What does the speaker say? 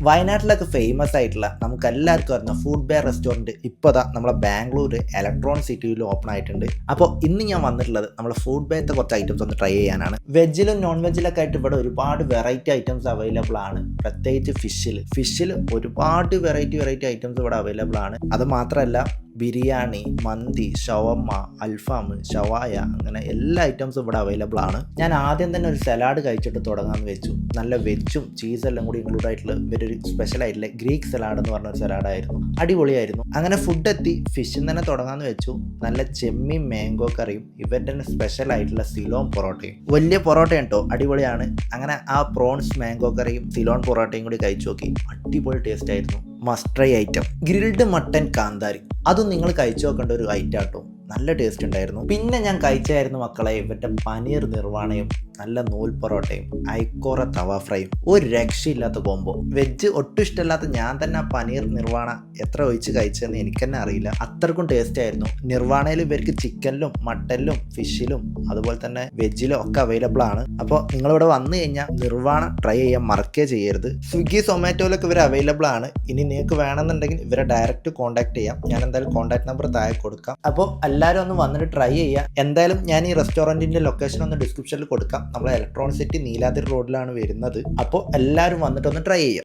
വയനാട്ടിലൊക്കെ famous ആയിട്ടുള്ള നമുക്ക് എല്ലാവർക്കും അറിഞ്ഞ ഫുഡ് ബെയർ റെസ്റ്റോറൻറ്റ് ഇപ്പോൾ നമ്മളെ ബാംഗ്ലൂർ ഇലക്ട്രോൺ സിറ്റിയിൽ ഓപ്പൺ ആയിട്ടുണ്ട്. അപ്പോൾ ഇന്ന് ഞാൻ വന്നിട്ടുള്ളത് നമ്മളെ ഫുഡ് ബെയർത്തെ കുറച്ച് ഐറ്റംസ് ഒന്ന് ട്രൈ ചെയ്യാനാണ്. വെജിലും നോൺ വെജിലൊക്കെ ആയിട്ട് ഇവിടെ ഒരുപാട് വെറൈറ്റി ഐറ്റംസ് അവൈലബിൾ ആണ്. പ്രത്യേകിച്ച് ഫിഷിൽ ഒരുപാട് വെറൈറ്റി ഐറ്റംസ് ഇവിടെ അവൈലബിൾ ആണ്. അത് മാത്രമല്ല ബിരിയാണി, മന്തി, ഷവർമ്മ, അൽഫാം, ഷവായ, അങ്ങനെ എല്ലാ ഐറ്റംസും ഇവിടെ അവൈലബിൾ ആണ്. ഞാൻ ആദ്യം തന്നെ ഒരു സലാഡ് കഴിച്ചിട്ട് തുടങ്ങാമെന്ന് വെച്ചു. നല്ല വെജും ചീസെല്ലാം കൂടി ഇൻക്ലൂഡ് ആയിട്ടുള്ള ഇവരൊരു സ്പെഷ്യൽ ആയിട്ടുള്ള ഗ്രീക്ക് സലാഡ് എന്ന് പറഞ്ഞൊരു സലാഡായിരുന്നു. അടിപൊളിയായിരുന്നു. അങ്ങനെ ഫുഡ് എത്തി. ഫിഷിൽ തന്നെ തുടങ്ങാമെന്ന് വെച്ചു. നല്ല ചെമ്മീൻ മാംഗോ കറിയും ഇവരുടെ തന്നെ സ്പെഷ്യൽ ആയിട്ടുള്ള സിലോൺ പൊറോട്ടയും. വലിയ പൊറോട്ട കേട്ടോ, അടിപൊളിയാണ്. അങ്ങനെ ആ പ്രോൺസ് മാംഗോ കറിയും സിലോൺ പൊറോട്ടയും കൂടി കഴിച്ചു നോക്കി. അടിപൊളി ടേസ്റ്റ് ആയിരുന്നു. Must try item grilled mutton കാന്താരി. അതും നിങ്ങൾ കഴിച്ചു നോക്കേണ്ട ഒരു ഐറ്റം കേട്ടോ. നല്ല ടേസ്റ്റ് ഉണ്ടായിരുന്നു. പിന്നെ ഞാൻ കഴിച്ചായിരുന്നു മക്കളെ ഇവരുടെ പനീർ നിർവാണയും നല്ല നൂൽ പൊറോട്ടയും ഐക്കോറ തവ ഫ്രൈയും. ഒരു രക്ഷയില്ലാത്ത കോംബോ. വെജ് ഒട്ടും ഇഷ്ടമല്ലാത്ത ഞാൻ തന്നെ ആ പനീർ നിർവാണ എത്ര ഒഴിച്ച് കഴിച്ചതെന്ന് എനിക്ക് തന്നെ അറിയില്ല. അത്രക്കും ടേസ്റ്റ് ആയിരുന്നു. നിർവാണയിൽ ഇവർക്ക് ചിക്കനിലും മട്ടനിലും ഫിഷിലും അതുപോലെ തന്നെ വെജിലും ഒക്കെ അവൈലബിൾ ആണ്. അപ്പോൾ നിങ്ങളിവിടെ വന്നു കഴിഞ്ഞാൽ നിർവാണ ട്രൈ ചെയ്യാൻ മറക്കേ ചെയ്യരുത്. സ്വിഗ്ഗി സൊമാറ്റോയിലൊക്കെ ഇവർ അവൈലബിൾ ആണ്. ഇനി നിങ്ങൾക്ക് വേണമെന്നുണ്ടെങ്കിൽ ഇവരെ ഡയറക്റ്റ് കോൺടാക്ട് ചെയ്യാം. ഞാൻ എന്തായാലും കോൺടാക്ട് നമ്പർ താഴെ കൊടുക്കാം. അപ്പോൾ എല്ലാവരും ഒന്ന് വന്നിട്ട് ട്രൈ ചെയ്യുക. എന്തായാലും ഞാൻ ഈ റെസ്റ്റോറൻറ്റിൻ്റെ ലൊക്കേഷൻ ഒന്ന് ഡിസ്ക്രിപ്ഷനിൽ കൊടുക്കാം. നമ്മളെ ഇലക്ട്രോണിക് സിറ്റി നീലാദ്രി റോഡിലാണ് വരുന്നത്. അപ്പോൾ എല്ലാവരും വന്നിട്ടൊന്ന് ട്രൈ ചെയ്യുക.